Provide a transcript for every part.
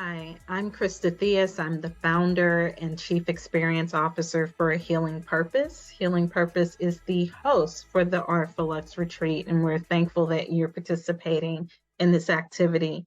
Hi, I'm Krysta Theus. I'm the founder and chief experience officer for Healing Purpose. Healing Purpose is the host for the R4Luxe Retreat, and we're thankful that you're participating in this activity.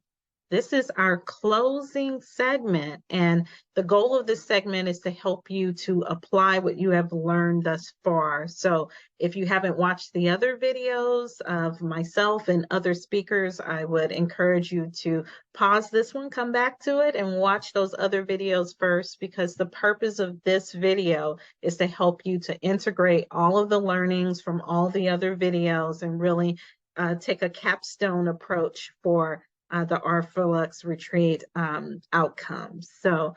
This is our closing segment, and the goal of this segment is to help you to apply what you have learned thus far. So if you haven't watched the other videos of myself and other speakers, I would encourage you to pause this one, come back to it, and watch those other videos first, because the purpose of this video is to help you to integrate all of the learnings from all the other videos and really take a capstone approach for the R4Luxe Retreat outcomes. So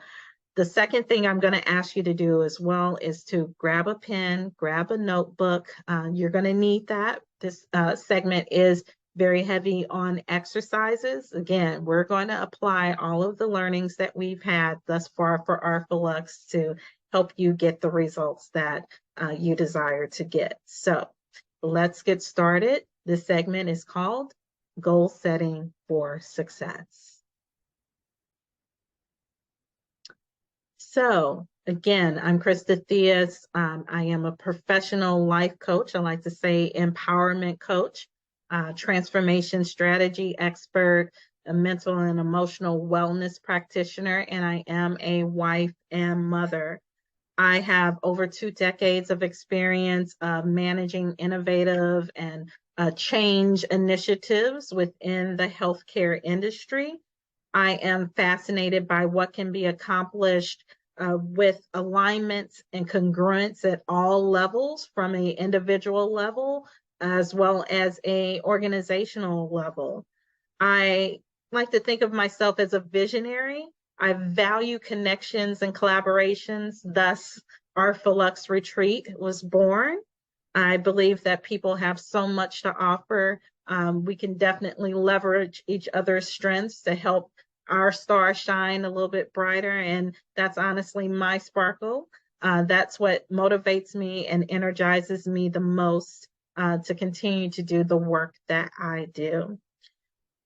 the second thing I'm going to ask you to do as well is to grab a pen, grab a notebook. You're going to need that. This segment is very heavy on exercises. Again, we're going to apply all of the learnings that we've had thus far for R4Luxe to help you get the results that you desire to get. So let's get started. This segment is called Goal Setting for Success. So again, I'm Krysta Theus. I am a professional life coach. I like to say empowerment coach, transformation strategy expert, a mental and emotional wellness practitioner, and I am a wife and mother. I have over 2 decades of experience managing innovative and change initiatives within the healthcare industry. I am fascinated by what can be accomplished with alignments and congruence at all levels, from an individual level as well as a organizational level. I like to think of myself as a visionary. I value connections and collaborations. Thus, R4Luxe Retreat was born. I believe that people have so much to offer. We can definitely leverage each other's strengths to help our star shine a little bit brighter. And that's honestly my sparkle. That's what motivates me and energizes me the most to continue to do the work that I do.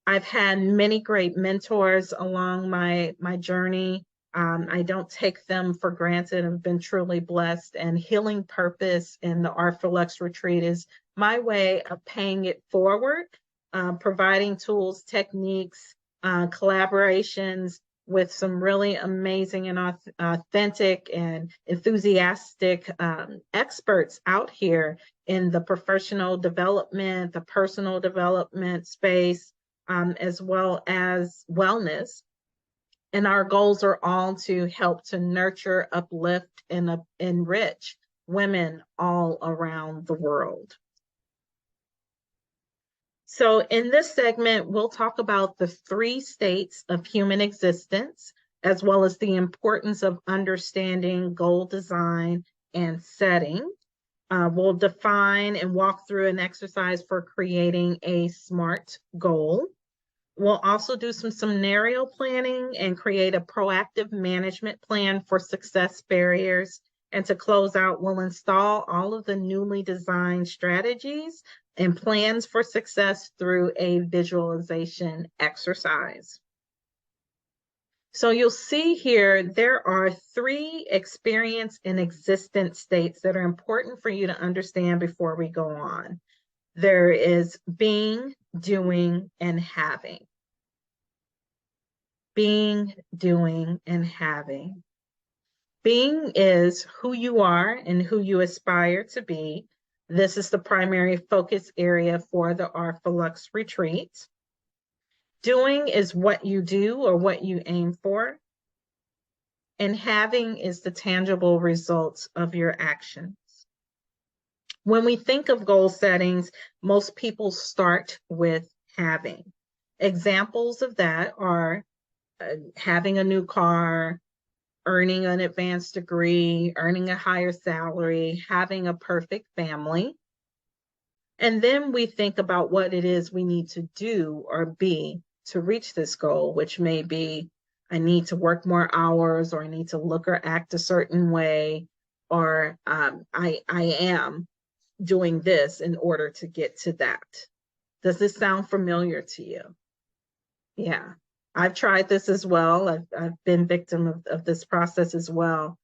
I've had many great mentors along my journey. I don't take them for granted. I've been truly blessed, and Healing Purpose in the R4Luxe Retreat is my way of paying it forward, providing tools, techniques, collaborations with some really amazing and authentic and enthusiastic experts out here in the professional development, the personal development space, as well as wellness. And our goals are all to help to nurture, uplift, and enrich women all around the world. So in this segment, we'll talk about the 3 states of human existence, as well as the importance of understanding goal design and setting. We'll define and walk through an exercise for creating a SMART goal. We'll also do some scenario planning and create a proactive management plan for success barriers. And to close out, we'll install all of the newly designed strategies and plans for success through a visualization exercise. So you'll see here, there are 3 experience and existence states that are important for you to understand before we go on. There is being, doing, and having. Being, doing, and having. Being is who you are and who you aspire to be. This is the primary focus area for the R4Luxe Retreat. Doing is what you do or what you aim for. And having is the tangible results of your actions. When we think of goal settings, most people start with having. Examples of that are having a new car, earning an advanced degree, earning a higher salary, having a perfect family. And then we think about what it is we need to do or be to reach this goal, which may be, I need to work more hours, or I need to look or act a certain way, or I am doing this in order to get to that. Does this sound familiar to you? Yeah. I've tried this as well. I've been victim of this process as well.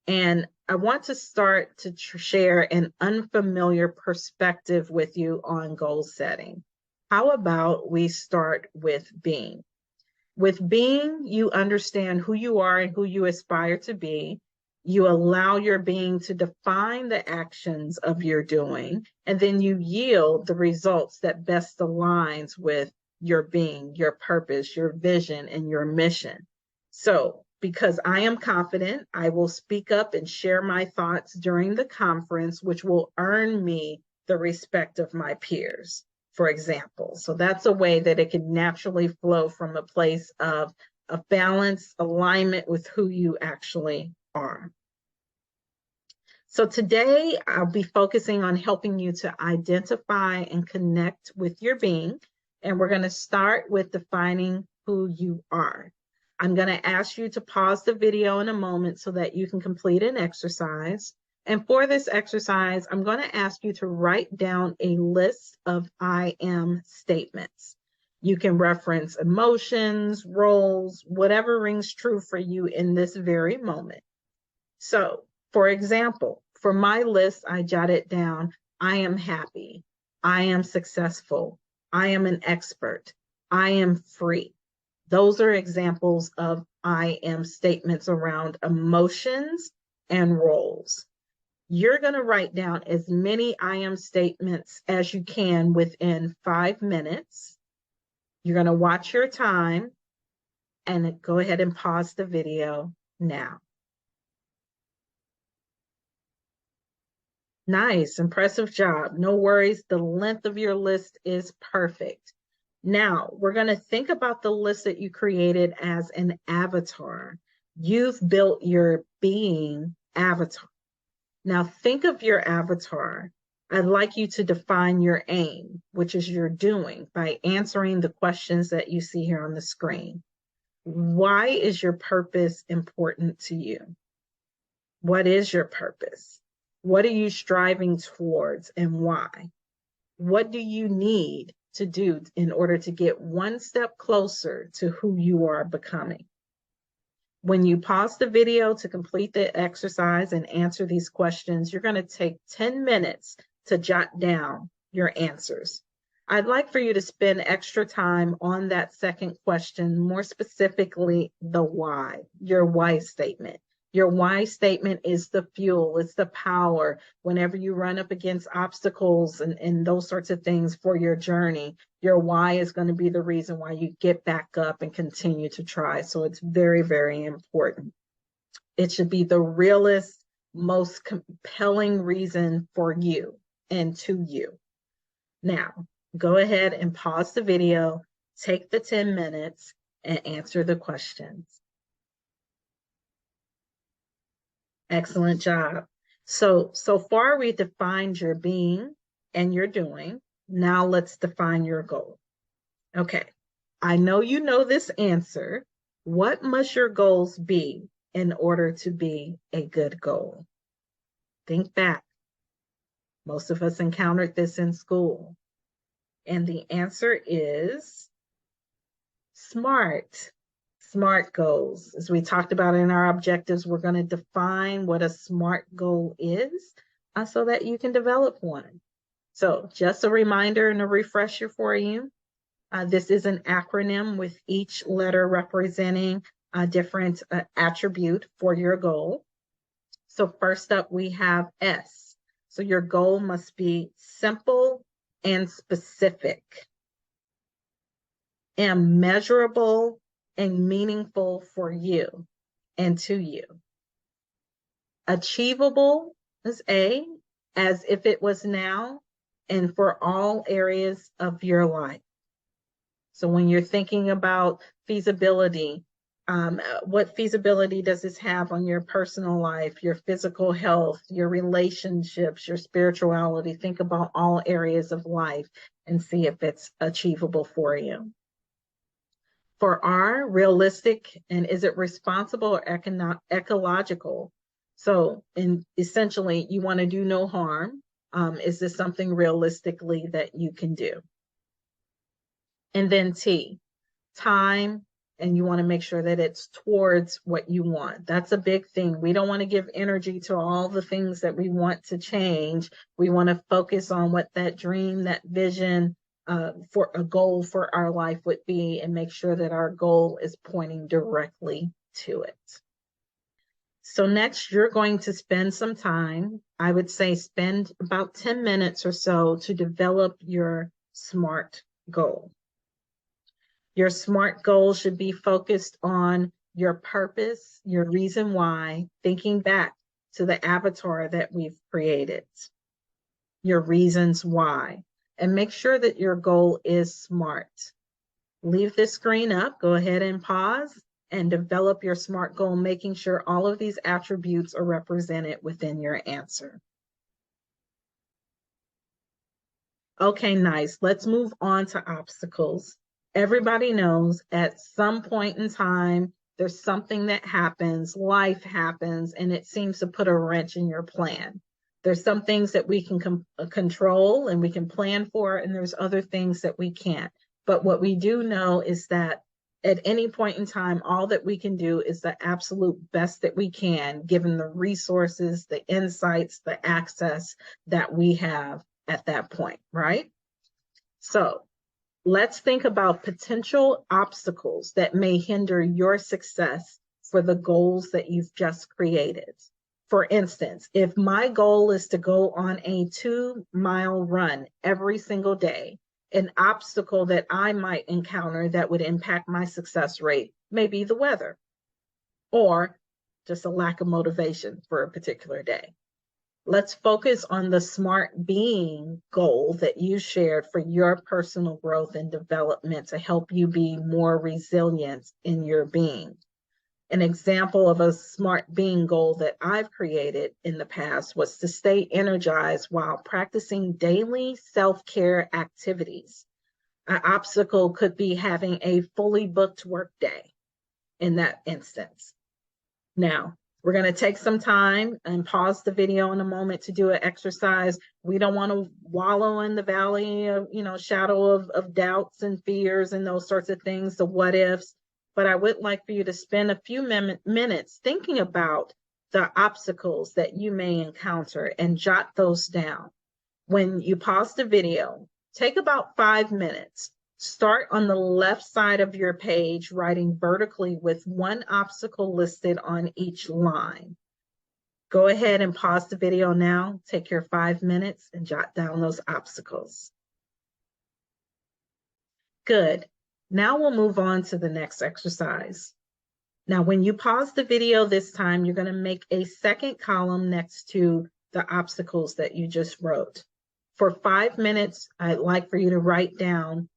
And I want to start to share an unfamiliar perspective with you on goal setting. How about we start with being? With being, you understand who you are and who you aspire to be. You allow your being to define the actions of your doing, and then you yield the results that best aligns with your being, your purpose, your vision, and your mission. So, because I am confident, I will speak up and share my thoughts during the conference, which will earn me the respect of my peers, for example. So that's a way that it can naturally flow from a place of balance, alignment with who you actually are. So today I'll be focusing on helping you to identify and connect with your being. And we're going to start with defining who you are. I'm going to ask you to pause the video in a moment so that you can complete an exercise. And for this exercise, I'm going to ask you to write down a list of I am statements. You can reference emotions, roles, whatever rings true for you in this very moment. So, for example, for my list, I jotted down, I am happy, I am successful, I am an expert, I am free. Those are examples of I am statements around emotions and roles. You're going to write down as many I am statements as you can within 5 minutes. You're going to watch your time and go ahead and pause the video now. Nice, impressive job. No worries, the length of your list is perfect. Now, we're going to think about the list that you created as an avatar. You've built your being avatar. Now, think of your avatar. I'd like you to define your aim, which is your doing, by answering the questions that you see here on the screen. Why is your purpose important to you? What is your purpose? What are you striving towards and why? What do you need to do in order to get one step closer to who you are becoming? When you pause the video to complete the exercise and answer these questions, you're going to take 10 minutes to jot down your answers. I'd like for you to spend extra time on that second question, more specifically, the why, your why statement. Your why statement is the fuel, it's the power. Whenever you run up against obstacles and those sorts of things for your journey, your why is going to be the reason why you get back up and continue to try. So it's very, very important. It should be the realest, most compelling reason for you and to you. Now, go ahead and pause the video, take the 10 minutes, and answer the questions. Excellent job. So far we defined your being and your doing. Now let's define your goal. Okay, I know you know this answer. What must your goals be in order to be a good goal? Think back. Most of us encountered this in school. And the answer is SMART. SMART goals. As we talked about in our objectives, we're going to define what a SMART goal is so that you can develop one. So just a reminder and a refresher for you. This is an acronym with each letter representing a different attribute for your goal. So first up, we have S. So your goal must be simple and specific, and measurable and meaningful for you and to you. Achievable is A, as if it was now and for all areas of your life. So when you're thinking about feasibility, what feasibility does this have on your personal life, your physical health, your relationships, your spirituality? Think about all areas of life and see if it's achievable for you. For R, realistic, and is it responsible or ecological? So essentially, you want to do no harm. Is this something realistically that you can do? And then T, time, and you want to make sure that it's towards what you want. That's a big thing. We don't want to give energy to all the things that we want to change. We want to focus on what that dream, that vision for a goal for our life would be, and make sure that our goal is pointing directly to it. So next, you're going to spend some time, I would say spend about 10 minutes or so to develop your SMART goal. Your SMART goal should be focused on your purpose, your reason why, thinking back to the avatar that we've created, your reasons why, and make sure that your goal is SMART. Leave this screen up, go ahead and pause and develop your SMART goal, making sure all of these attributes are represented within your answer. Okay, nice. Let's move on to obstacles. Everybody knows at some point in time, there's something that happens, life happens, and it seems to put a wrench in your plan. There's some things that we can control and we can plan for, and there's other things that we can't. But what we do know is that at any point in time, all that we can do is the absolute best that we can, given the resources, the insights, the access that we have at that point, right? So let's think about potential obstacles that may hinder your success for the goals that you've just created. For instance, if my goal is to go on a 2-mile run every single day, an obstacle that I might encounter that would impact my success rate may be the weather, or just a lack of motivation for a particular day. Let's focus on the SMART being goal that you shared for your personal growth and development to help you be more resilient in your being. An example of a SMART being goal that I've created in the past was to stay energized while practicing daily self-care activities. An obstacle could be having a fully booked work day in that instance. Now, we're going to take some time and pause the video in a moment to do an exercise. We don't want to wallow in the valley of, shadow of doubts and fears and those sorts of things, the what ifs. But I would like for you to spend a few minutes thinking about the obstacles that you may encounter and jot those down. When you pause the video, take about 5 minutes. Start on the left side of your page, writing vertically with one obstacle listed on each line. Go ahead and pause the video now. Take your 5 minutes and jot down those obstacles. Good. Now we'll move on to the next exercise. Now, when you pause the video this time, you're going to make a second column next to the obstacles that you just wrote. For 5 minutes, I'd like for you to write down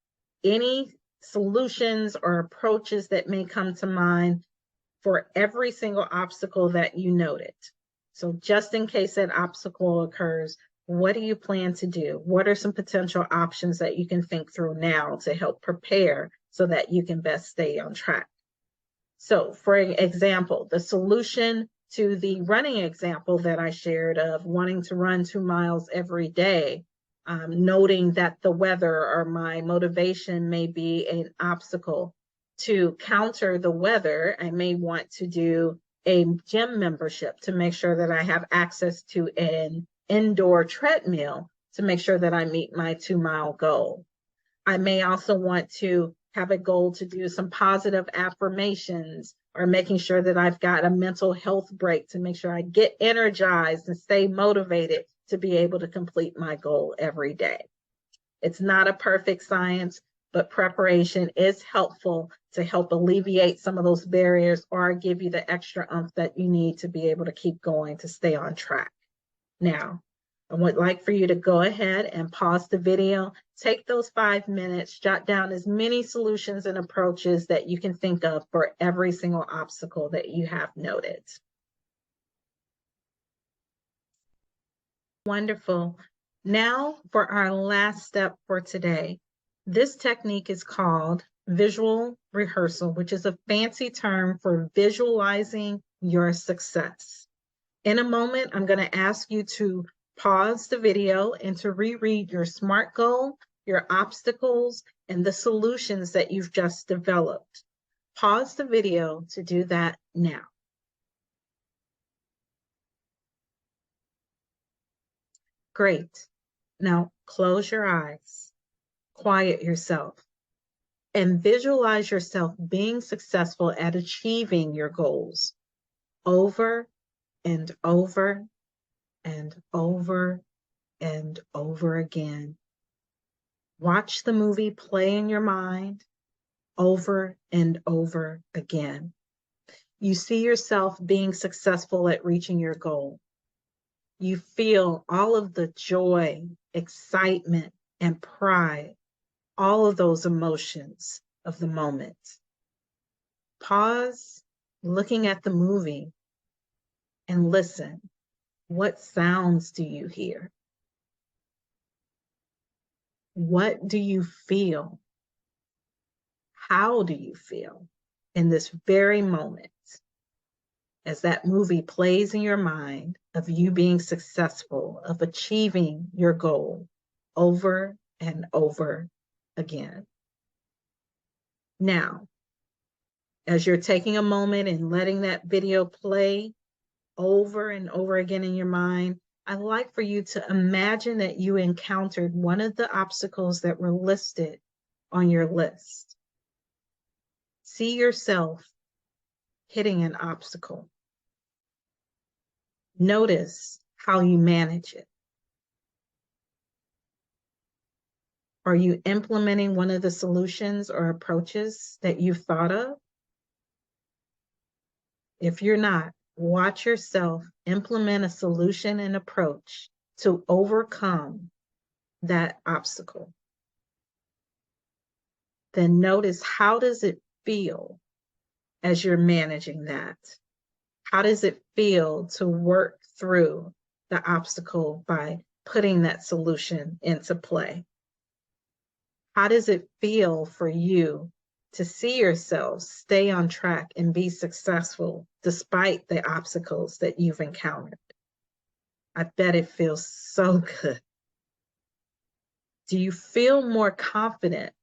any solutions or approaches that may come to mind for every single obstacle that you noted. So just in case that obstacle occurs, what do you plan to do? What are some potential options that you can think through now to help prepare so that you can best stay on track? So for example, the solution to the running example that I shared of wanting to run 2 miles every day, noting that the weather or my motivation may be an obstacle. To counter the weather, I may want to do a gym membership to make sure that I have access to an indoor treadmill to make sure that I meet my 2-mile goal. I may also want to have a goal to do some positive affirmations or making sure that I've got a mental health break to make sure I get energized and stay motivated to be able to complete my goal every day. It's not a perfect science, but preparation is helpful to help alleviate some of those barriers or give you the extra oomph that you need to be able to keep going to stay on track. Now, I would like for you to go ahead and pause the video, take those 5 minutes, jot down as many solutions and approaches that you can think of for every single obstacle that you have noted. Wonderful. Now for our last step for today. This technique is called visual rehearsal, which is a fancy term for visualizing your success. In a moment, I'm going to ask you to pause the video and to reread your SMART goal, your obstacles, and the solutions that you've just developed. Pause the video to do that now. Great. Now close your eyes, quiet yourself, and visualize yourself being successful at achieving your goals over and over and over and over again. Watch the movie play in your mind over and over again. You see yourself being successful at reaching your goal. You feel all of the joy, excitement, and pride, all of those emotions of the moment. Pause, looking at the movie, and listen. What sounds do you hear? What do you feel? How do you feel in this very moment as that movie plays in your mind of you being successful, of achieving your goal over and over again? Now, as you're taking a moment and letting that video play over and over again in your mind, I'd like for you to imagine that you encountered one of the obstacles that were listed on your list. See yourself hitting an obstacle. Notice how you manage it. Are you implementing one of the solutions or approaches that you've thought of? If you're not, watch yourself implement a solution and approach to overcome that obstacle. Then notice, how does it feel as you're managing that? How does it feel to work through the obstacle by putting that solution into play? How does it feel for you to see yourself stay on track and be successful despite the obstacles that you've encountered? I bet it feels so good. Do you feel more confident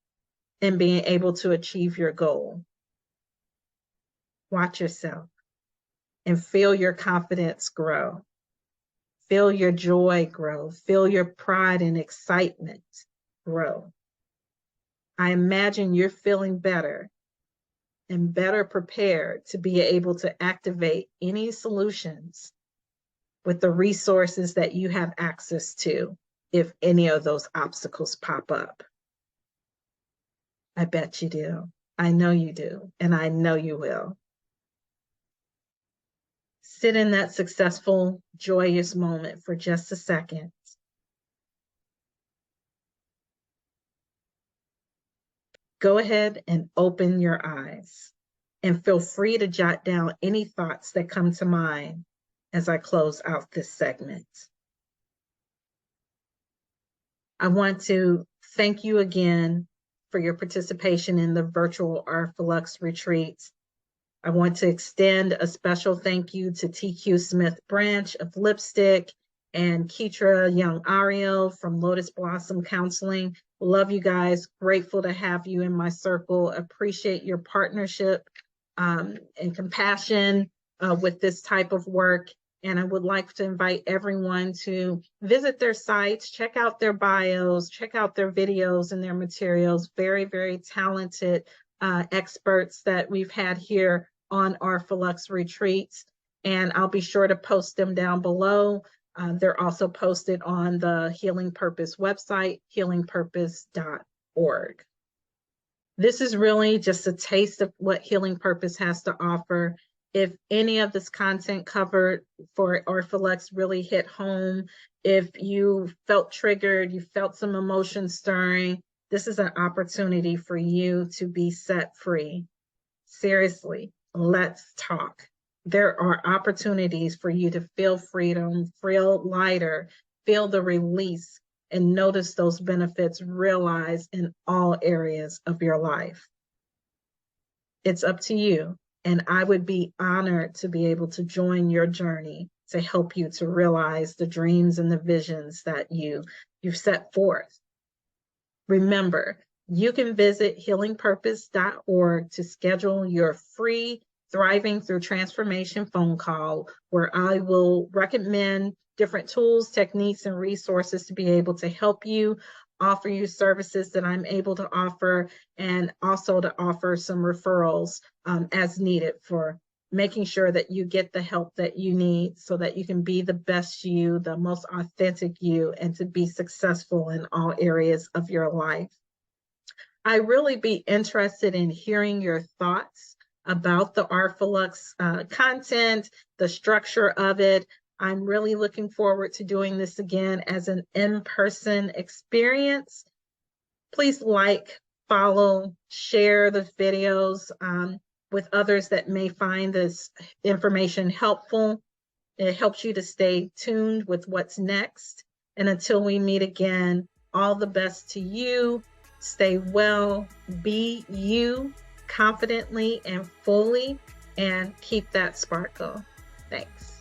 in being able to achieve your goal? Watch yourself and feel your confidence grow. Feel your joy grow. Feel your pride and excitement grow. I imagine you're feeling better and better prepared to be able to activate any solutions with the resources that you have access to if any of those obstacles pop up. I bet you do. I know you do, and I know you will. Sit in that successful, joyous moment for just a second. Go ahead and open your eyes and feel free to jot down any thoughts that come to mind as I close out this segment. I want to thank you again for your participation in the virtual R4Luxe Retreats. I want to extend a special thank you to TQ Smith Branch of Lipstick and Keitra Young Ariel from Lotus Blossom Counseling. Love you guys. Grateful to have you in my circle. Appreciate your partnership and compassion with this type of work. And I would like to invite everyone to visit their sites, check out their bios, check out their videos and their materials. Very, very talented experts that we've had here on R4Luxe Retreats. And I'll be sure to post them down below. They're also posted on the Healing Purpose website, healingpurpose.org. This is really just a taste of what Healing Purpose has to offer. If any of this content covered for R4Luxe really hit home, if you felt triggered, you felt some emotion stirring, this is an opportunity for you to be set free. Seriously, let's talk. There are opportunities for you to feel freedom, feel lighter, feel the release, and notice those benefits realized in all areas of your life. It's up to you, and I would be honored to be able to join your journey to help you to realize the dreams and the visions that you've set forth. Remember, You can visit healingpurpose.org to schedule your free Thriving Through Transformation phone call, where I will recommend different tools, techniques, and resources to be able to help you, offer you services that I'm able to offer, and also to offer some referrals as needed for making sure that you get the help that you need so that you can be the best you, the most authentic you, and to be successful in all areas of your life. I really be interested in hearing your thoughts about the R4Luxe content, the structure of it. I'm really looking forward to doing this again as an in-person experience. Please like, follow, share the videos with others that may find this information helpful. It helps you to stay tuned with what's next. And until we meet again, all the best to you. Stay well, be you confidently and fully, and keep that sparkle. Thanks.